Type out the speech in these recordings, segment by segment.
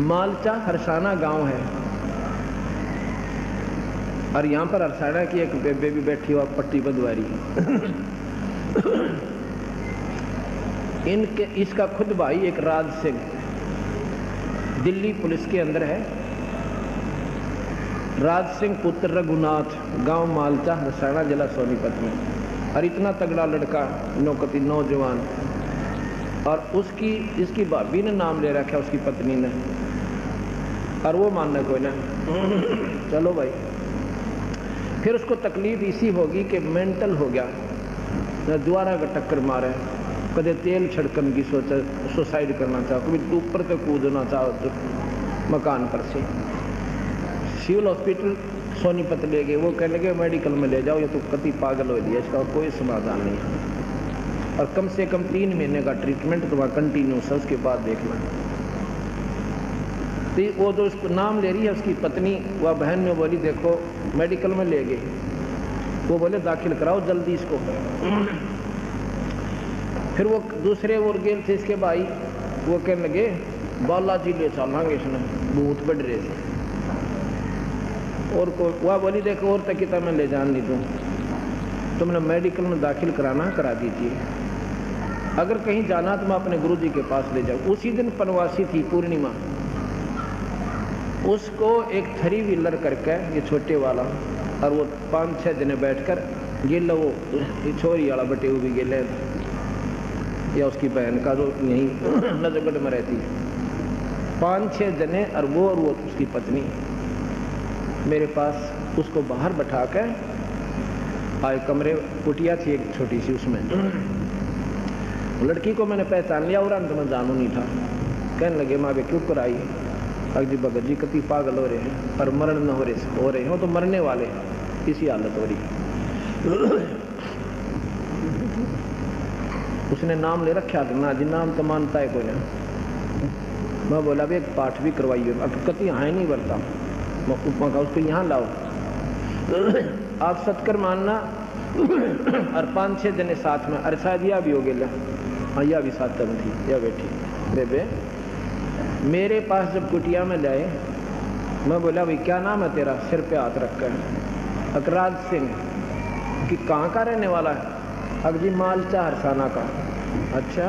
मालचा हरसाना गांव है और यहाँ पर हरसाना की एक बेबे भी बैठी हुआ पट्टी बंधवारी। इनके इसका खुद भाई एक राज सिंह दिल्ली पुलिस के अंदर है। राज सिंह पुत्र रघुनाथ, गांव मालचा हरसाना, जिला सोनीपत में। और इतना तगड़ा लड़का, नौकती नौजवान। और उसकी इसकी भाभी ने नाम ले रखा, उसकी पत्नी ने, और वो मानना कोई ना। चलो भाई, फिर उसको तकलीफ इसी होगी कि मेंटल हो गया, दोबारा का टक्कर मारे, कदे तेल छिड़कन की सोचा, सुसाइड करना चाहो, कभी ऊपर से कूदना चाहो तो मकान पर से। सिविल हॉस्पिटल सोनीपत ले गए, वो कहने लगे मेडिकल में ले जाओ, ये तो कति पागल हो दिया, इसका कोई समाधान नहीं है, और कम से कम 3 महीने का ट्रीटमेंट तो वहाँ कंटिन्यूस है, उसके बाद देखना। तो वो जो उसको नाम ले रही है उसकी पत्नी, वह बहन ने बोली देखो मेडिकल में ले गए, वो बोले दाखिल कराओ जल्दी इसको। फिर वो दूसरे और गेल थे इसके भाई, वो कहने लगे बालाजी ले चलेंगे, इसने भूत बढ़ रहे थे। और को वह बोली देखो और तक मैं ले जान नहीं दूँ, तुमने मेडिकल में दाखिल कराना करा दीजिए, अगर कहीं जाना तो मैं अपने गुरुजी के पास ले जाऊँ। उसी दिन पनवासी थी पूर्णिमा, उसको एक 3 व्हीलर करके, ये छोटे वाला, और वो 5-6 दिन बैठकर गेला, वो छोरी वाला बटे हुए भी गेले, या उसकी बहन का जो यहीं नजरगढ़ में रहती है, 5-6 जने, और वो उसकी पत्नी मेरे पास उसको बाहर बैठा के आए। कमरे कुटिया थी एक छोटी सी, उसमें लड़की को मैंने पहचान लिया और अंत में जानू नहीं था। कहने लगे माँ बे क्यों कराई? अजी भगत जी कति पागल हो रहे हैं, पर मरण न हो रहे हो तो मरने वाले, इसी हालत हो रही। उसने नाम ले रखा था ना जी, नाम तो मानता है कोई ना। मैं बोला भी एक पाठ भी करवाइए, अब कति यहाँ ही नहीं बरता, उपमा का उसको यहाँ लाओ, आप सत्कर मानना। और 5-6 जने साथ में, अरे शायद यह भी हो गया, हाँ यह भी साथ में थी, यह बैठी बेबे। मेरे पास जब कुटिया में लाए, मैं बोला भाई क्या नाम है तेरा? सिर पे हाथ रख कर, अकराज सिंह। कि कहाँ का रहने वाला है? अगजी मालचा हरसाना का। अच्छा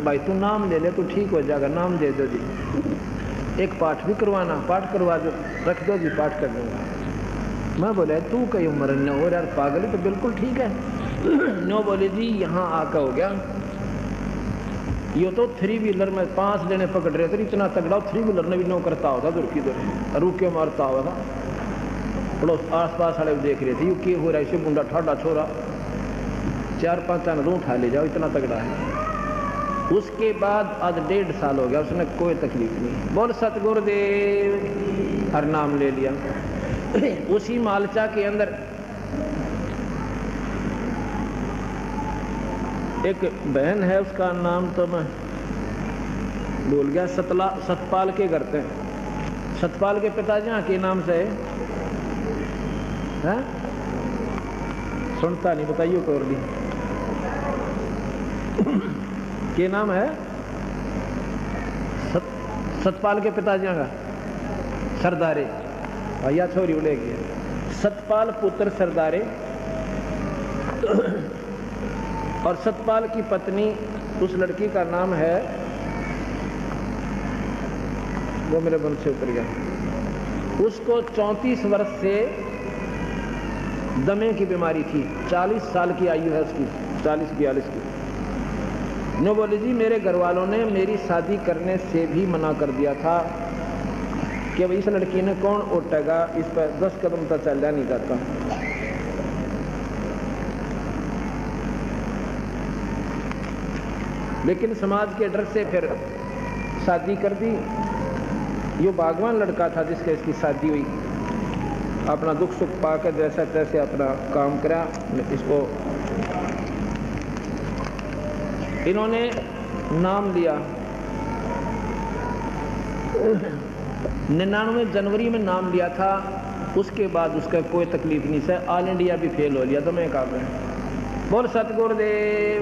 भाई तू नाम ले ले तो ठीक हो जाएगा, नाम दे दो जी, एक पाठ भी करवाना, पाठ करवा दो, रख दो जी, पाठ कर दूंगा। मैं बोला तू कहीं उम्र न हो यार, पागल है तो बिल्कुल ठीक है। नो बोले जी यहाँ आकर हो गया, ये तो 3 व्हीलर में 5 जने पकड़ रहे थे, इतना तगड़ा 3 व्हीलर ने भी नो करता होता, दूर की दूर रुक के मारता हुआ था। पड़ोस आस पास वाले देख रहे थे, यू क्या हो रहा है, इसे बुंडा ठाडा छोरा, 4-5 रू उठा ले जाओ, इतना तगड़ा है। उसके बाद आज 1.5 साल हो गया, उसने कोई तकलीफ नहीं। बोल सतगुरुदेव, हर नाम ले लिया। उसी मालचा के अंदर एक बहन है, उसका नाम तो मैं भूल गया, सतपाल के करते हैं। सतपाल के पिताजी यहाँ के नाम से है, सुनता नहीं, बताइए कोई और भी क्या नाम है? सतपाल के पिताजी का सरदारे, या छोरी उड़ेगी, सतपाल पुत्र सरदारे। और सतपाल की पत्नी, उस लड़की का नाम है, वो मेरे मन से उतर गया, उसको 34 वर्ष से दमे की बीमारी थी, 40 साल की आयु है उसकी, 40-42 की। नो बोले जी मेरे घर वालों ने मेरी शादी करने से भी मना कर दिया था कि अब इस लड़की ने कौन उठेगा, इस पर 10 कदम तक चलना नहीं जाता। लेकिन समाज के डर से फिर शादी कर दी। यो बागवान लड़का था जिसके इसकी शादी हुई, अपना दुख सुख पाकर जैसा तैसे अपना काम करा। इसको इन्होंने नाम लिया 99 जनवरी में नाम लिया था। उसके बाद उसका कोई तकलीफ नहीं से, ऑल इंडिया भी फेल हो लिया। तो मैं काम है, बोल सतगुरुदेव।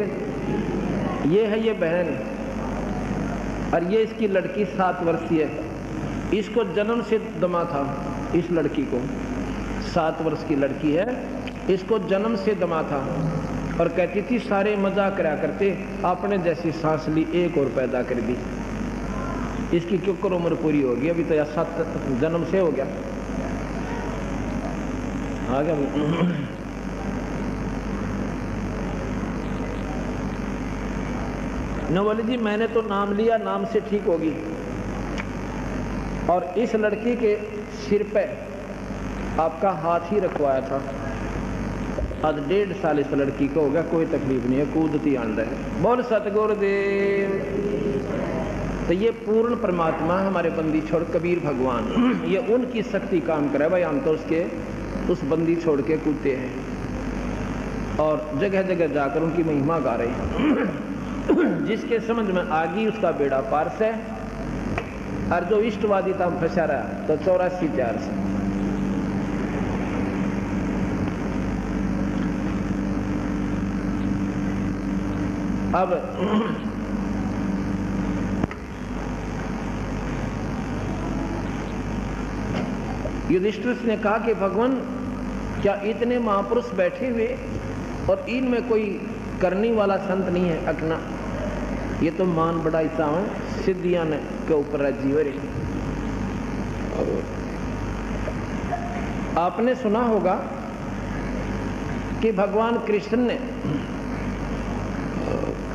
ये है ये बहन, और ये इसकी लड़की 7 वर्षीय है। इसको जन्म से दमा था, इस लड़की को 7 वर्ष की लड़की है, इसको जन्म से दमा था। और कहती थी सारे मजाक करा करते, आपने जैसी सांस ली एक और पैदा कर दी। इसकी क्यों कर उम्र पूरी होगी, अभी तो या 7 जन्म से हो गया आ गया। न बोले जी मैंने तो नाम लिया, नाम से ठीक होगी। और इस लड़की के सिर पे आपका हाथ ही रखवाया था। आज 1.5 साल इस लड़की को हो गया, कोई तकलीफ नहीं है, कूदती आंदा है। बोल सतगुरुदेव। तो ये पूर्ण परमात्मा हमारे बंदी छोड़ कबीर भगवान, ये उनकी शक्ति काम करे भाई। हम तो उसके उस बंदी छोड़ के कूदते हैं और जगह जगह जाकर उनकी महिमा गा रहे हैं। जिसके समझ में आ गई उसका बेड़ा पार से, और जो इष्टवादी था फंसा रहा तो 84 4 से। अब युधिष्ठिर ने कहा कि भगवान क्या इतने महापुरुष बैठे हुए और इनमें कोई करने वाला संत नहीं है? अकना ये तो मान बढ़ाता हूं सिद्धियां के ऊपर राजी हो रही। आपने सुना होगा कि भगवान कृष्ण ने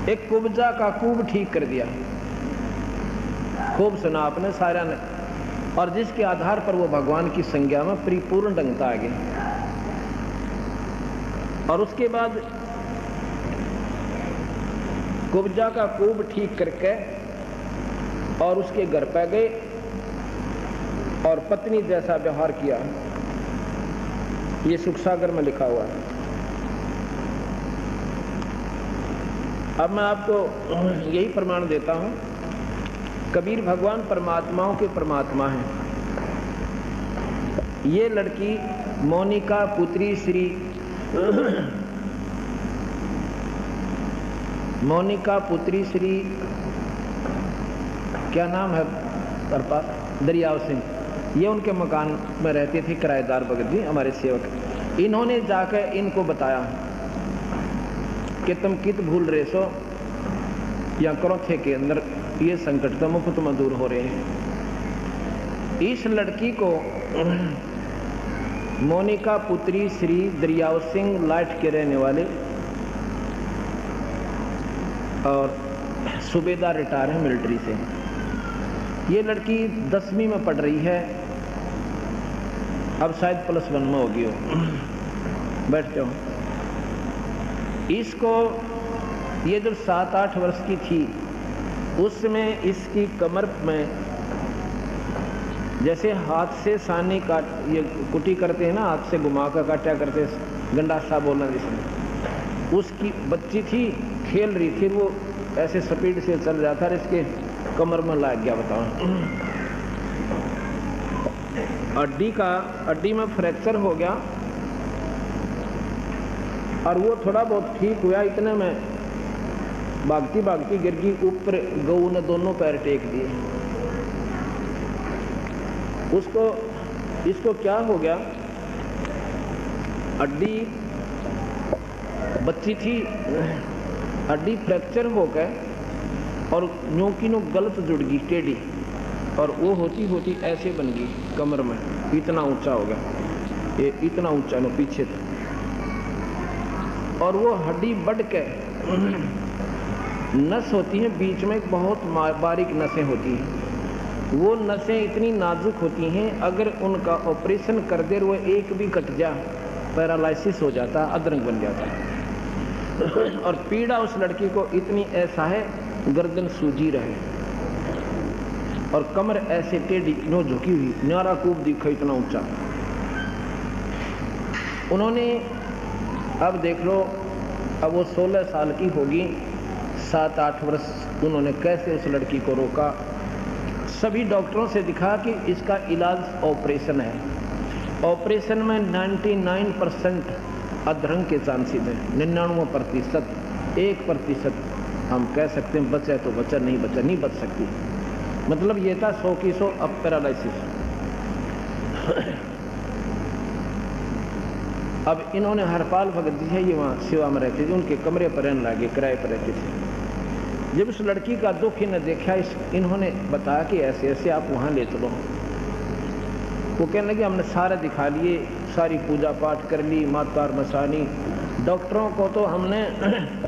एक कुब्जा का कूब ठीक कर दिया। खूब सुना आपने सारा ने, और जिसके आधार पर वो भगवान की संज्ञा में परिपूर्ण ढंगता आ गया। और उसके बाद कुब्जा का कूब ठीक करके और उसके घर पे गए और पत्नी जैसा व्यवहार किया। ये सुख सागर में लिखा हुआ है। अब मैं आपको यही प्रमाण देता हूं, कबीर भगवान परमात्माओं के परमात्मा हैं। ये लड़की मोनिका पुत्री श्री मोनिका पुत्री श्री क्या नाम है दरियाव सिंह, ये उनके मकान में रहते थे, किराएदार भगत जी हमारे सेवक। इन्होंने जाकर इनको बताया कि तुम कित भूल रहे सो, या करो थे के अंदर ये संकट तो मुफ्त में दूर हो रहे हैं। इस लड़की को मोनिका पुत्री श्री दरियाव सिंह लाट के रहने वाले और सूबेदार रिटायर है मिलिट्री से। ये लड़की 10वीं में पढ़ रही है, अब शायद +1 में होगी हो। बैठ जाओ। इसको ये जब 7-8 वर्ष की थी उसमें इसकी कमर में जैसे हाथ से सानी काट, ये कुटी करते हैं ना, हाथ से घुमा कर काटा करते, गंडासा बोलना जिसमें, उसकी बच्ची थी, खेल रही थी, वो ऐसे स्पीड से चल रहा था और इसके कमर में लग गया। बताओ, हड्डी में फ्रैक्चर हो गया और वो थोड़ा बहुत ठीक हुआ। इतने में भागती भागती गिर गई ऊपर, गऊ ने दोनों पैर टेक दिए। इसको क्या हो गया, हड्डी बच्ची थी, हड्डी फ्रैक्चर हो गए और यूं की नो गलत जुड़ गई टेढ़ी, और वो होती होती ऐसे बन गई कमर में, इतना ऊंचा हो गया, ये इतना ऊंचा नो पीछे था। और वो हड्डी बढ़ के नस होती है बीच में, बहुत बारीक नसें होती हैं। वो नसें इतनी नाजुक होती हैं, अगर उनका ऑपरेशन कर दे वो एक भी कट जा, पैरालिसिस हो जाता, अधरंग बन जाता। और पीड़ा उस लड़की को इतनी ऐसा है, गर्दन सूजी रहे और कमर ऐसे टेढ़ी नो झुकी हुई, न्यारा कूब दिखा इतना ऊंचा। उन्होंने, अब देख लो, अब वो 16 साल की होगी, 7-8 वर्ष उन्होंने कैसे उस लड़की को रोका। सभी डॉक्टरों से दिखा कि इसका इलाज ऑपरेशन है। ऑपरेशन में 99% अधरंग के चांसेस हैं, 99%, 1% हम कह सकते हैं बचा तो बचा, नहीं बचा नहीं बच सकती। मतलब ये था 100 की 100 अब पैरालिसिस। अब इन्होंने हरपाल भगत जी है, ये वहाँ सेवा में रहते थे, उनके कमरे पर रहने लगे, किराए पर रहते थे। जब उस लड़की का दुख इन्हें देखा, इन्होंने बताया कि ऐसे ऐसे आप वहाँ ले चलो। वो कहने लगे हमने सारे दिखा लिए, सारी पूजा पाठ कर ली, मातार मसानी। डॉक्टरों को तो हमने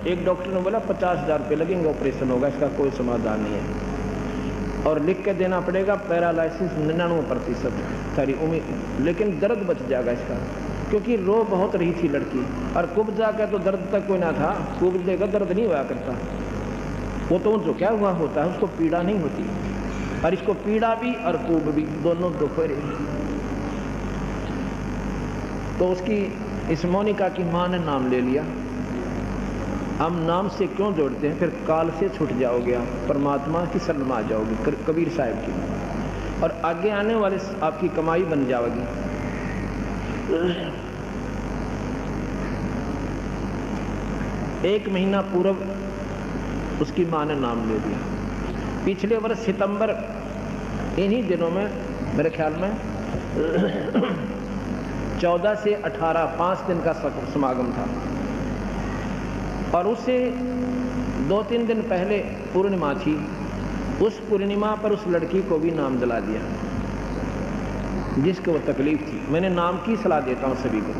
एक डॉक्टर ने बोला 50,000 रुपये लगेंगे, ऑपरेशन होगा, इसका कोई समाधान नहीं है, और लिख के देना पड़ेगा पैरालिसिस 99% सारी उम्मीद, लेकिन दर्द बच जाएगा इसका, क्योंकि रो बहुत रही थी लड़की। और कुब्जा का तो दर्द तक कोई ना था, कुब्जे का दर्द नहीं हुआ करता, वो तो जो क्या हुआ होता है उसको पीड़ा नहीं होती, और इसको पीड़ा भी और कुब भी दोनों दुख हो रही। तो उसकी इस मोनिका की माँ ने नाम ले लिया। हम नाम से क्यों जोड़ते हैं, फिर काल से छूट जाओगे आप, परमात्मा की शरण में आ जाओगे, कबीर साहब की, और आगे आने वाले आपकी कमाई बन जाएगी। एक महीना पूर्व उसकी माँ ने नाम ले दिया। पिछले वर्ष सितंबर इन्हीं दिनों में मेरे ख्याल में 14 से 18 5 दिन का समागम था, और उससे 2-3 दिन पहले पूर्णिमा थी। उस पूर्णिमा पर उस लड़की को भी नाम दिला दिया जिसको वो तकलीफ थी। मैंने नाम की सलाह देता हूँ सभी को,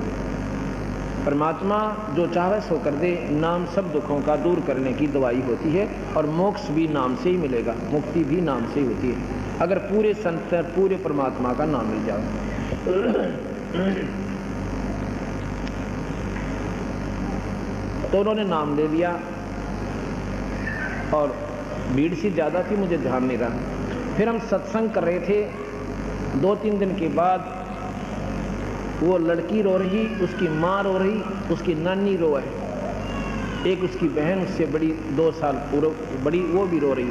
परमात्मा जो चाहे सो कर दे। नाम सब दुखों का दूर करने की दवाई होती है, और मोक्ष भी नाम से ही मिलेगा, मुक्ति भी नाम से ही होती है, अगर पूरे संत पूरे परमात्मा का नाम मिल जाए। तो उन्होंने नाम ले लिया, और भीड़ सी ज़्यादा थी, मुझे ध्यान नहीं रहा। फिर हम सत्संग कर रहे थे, 2-3 दिन के बाद वो लड़की रो रही, उसकी माँ रो रही, उसकी नानी रो है, एक उसकी बहन उससे बड़ी 2 साल पूर्व बड़ी, वो भी रो रही।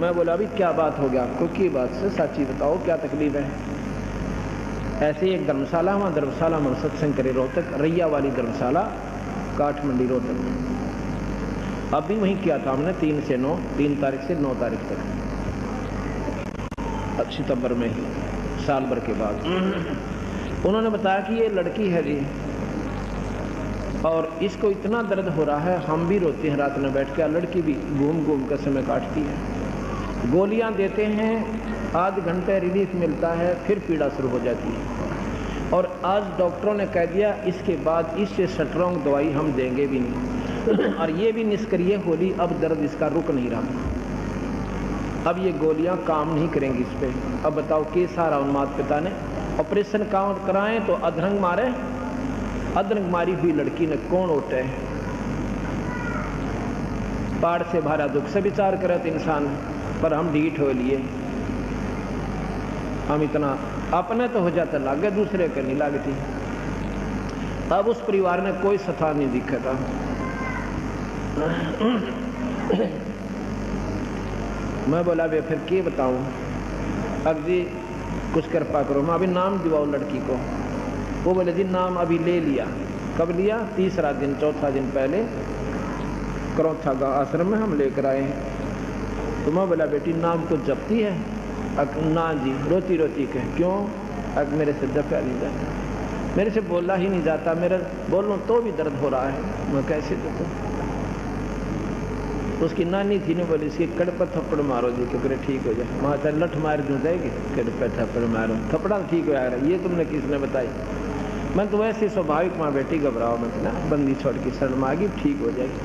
मैं बोला अभी क्या बात हो गया आपको, की बात से सच्ची बताओ क्या तकलीफ है। ऐसे ही एक धर्मशाला, वहाँ धर्मशाला में सत्संग करे, रोहतक रैया वाली धर्मशाला, काठमंडी रोहतक। अब भी वहीं किया था हमने 3 से 9, 3 तारीख से 9 तारीख तक, सितंबर में ही, साल भर के बाद। उन्होंने बताया कि ये लड़की है जी, और इसको इतना दर्द हो रहा है, हम भी रोते हैं रात में बैठ के, लड़की भी घूम घूम कर समय काटती है। गोलियां देते हैं, आध घंटे रिलीफ मिलता है, फिर पीड़ा शुरू हो जाती है। और आज डॉक्टरों ने कह दिया इसके बाद इससे स्ट्रॉन्ग दवाई हम देंगे भी नहीं, और ये भी निष्क्रिय होली, अब दर्द इसका रुक नहीं रहा, अब ये गोलियां काम नहीं करेंगी इस पे। अब बताओ के सारा उन माता पिता ने ऑपरेशन काम कराएं तो अधरंग मारे, अधरंग मारी हुई लड़की ने कौन उठे। पाड़ से भारा दुख से विचार करे तो इंसान, पर हम ढीठ हो लिए, हम इतना अपने तो हो जाता लागे, दूसरे के नहीं लगती। अब उस परिवार ने कोई सथा नहीं दिखा था। मैं बोला वे फिर क्या बताऊं, अब जी कुछ कृपा करो, मैं अभी नाम दिवाओ लड़की को। वो बोले जी नाम अभी ले लिया। कब लिया? 3रा दिन 4था दिन पहले करौथा गाँव आश्रम में हम लेकर आए हैं। तो मैं बोला बेटी नाम को जपती है? ना जी, रोती रोती कह क्यों? अब मेरे से जपा नहीं जाता, मेरे से बोला ही नहीं जाता, मेरा बोलूं तो भी दर्द हो रहा है, मैं कैसे जपूं? उसकी नानी थी ने बोली इसकी कड़ पर थप्पड़ मारो जी क्योंकि ठीक हो जाए। वहाँ चाहे लठ मार दूँ जाएगी, कड़ पर थप्पड़ मारो, थप्पड़ा ठीक हो जाएगा। ये तुमने किसने बताई? मैं तो वैसे स्वाभाविक माँ बेटी घबराओ मत ना, बंदी छोड़ के शरण मांगी ठीक हो जाएगी।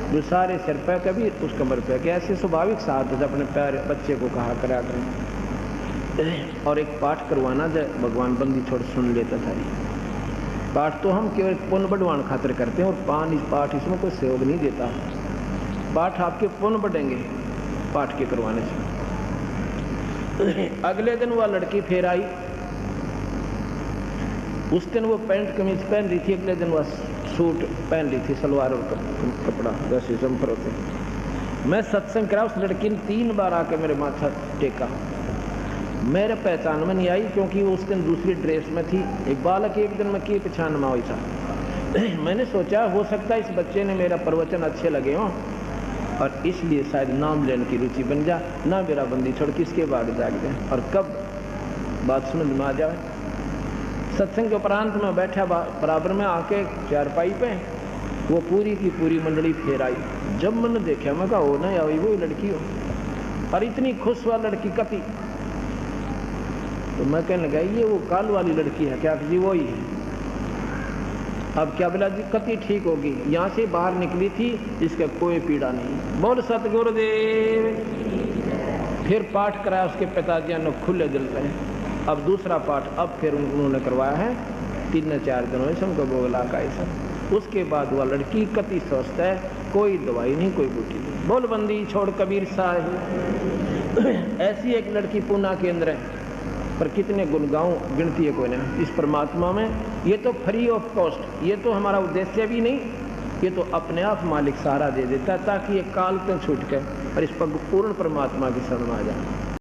जो सारे सिर पे कभी उस कमर पे कि ऐसे स्वाभाविक साथ अपने पैर बच्चे को कहा करा करें। और एक पाठ करवाना जाए, भगवान बंदी छोड़ सुन लेता था। पाठ तो हम केवल पुण्य बढ़वान खातिर करते हैं, और पाठ इसमें कोई सहयोग नहीं देता। पाठ आपके पुण्य बढ़ेंगे पाठ के करवाने से। अगले दिन वह लड़की फिर आई, उस दिन वो पैंट कमीज पहन रही थी, अगले दिन वह सूट पहन ली थी, सलवार और कपड़ा जैसे जम्फर होते। मैं सत्संग करा, उस लड़की ने 3 बार आके मेरे माथा टेका। मेरे पहचान में नहीं आई क्योंकि वो उस दिन दूसरी ड्रेस में थी। एक बालक एक दिन में की पहचान में हुई था। मैंने सोचा हो सकता है इस बच्चे ने मेरा प्रवचन अच्छे लगे हों और इसलिए शायद नाम लेने की रुचि बन जा, ना मेरा बंदी छोड़ किसके बाद जाग जाए। और कब बात समझ में आ जाए, सत्संग के उपरांत में बैठा बराबर में आके चारपाई पे, वो पूरी की पूरी मंडली फेर आई। जब मैंने देखा मैं कहा हो ना या वो लड़की हो, और इतनी खुश हुआ लड़की कति। तो मैं कहने लगा ये वो काल वाली लड़की है क्या? जी वो ही है। अब क्या बोला जी कति ठीक होगी, यहाँ से बाहर निकली थी, इसका कोई पीड़ा नहीं। बोल सतगुरुदेव। फिर पाठ कराया उसके पिताजी ने खुले दिल से। अब दूसरा पाठ अब फिर उन्होंने करवाया है, 3-4 दिनों से उनको बोला का ऐसा। उसके बाद वह लड़की कति स्वस्थ है, कोई दवाई नहीं कोई बूटी नहीं। बोल बंदी छोड़ कबीर साहब। ऐसी एक लड़की पूना के अंदर है, पर कितने गुण गाऊं गिनती है कोई ना इस परमात्मा में। ये तो फ्री ऑफ कॉस्ट, ये तो हमारा उद्देश्य भी नहीं, ये तो अपने आप मालिक सहारा दे देता है ताकि ये काल तक छूट के और इस पर पूर्ण परमात्मा की शरण आ जाए।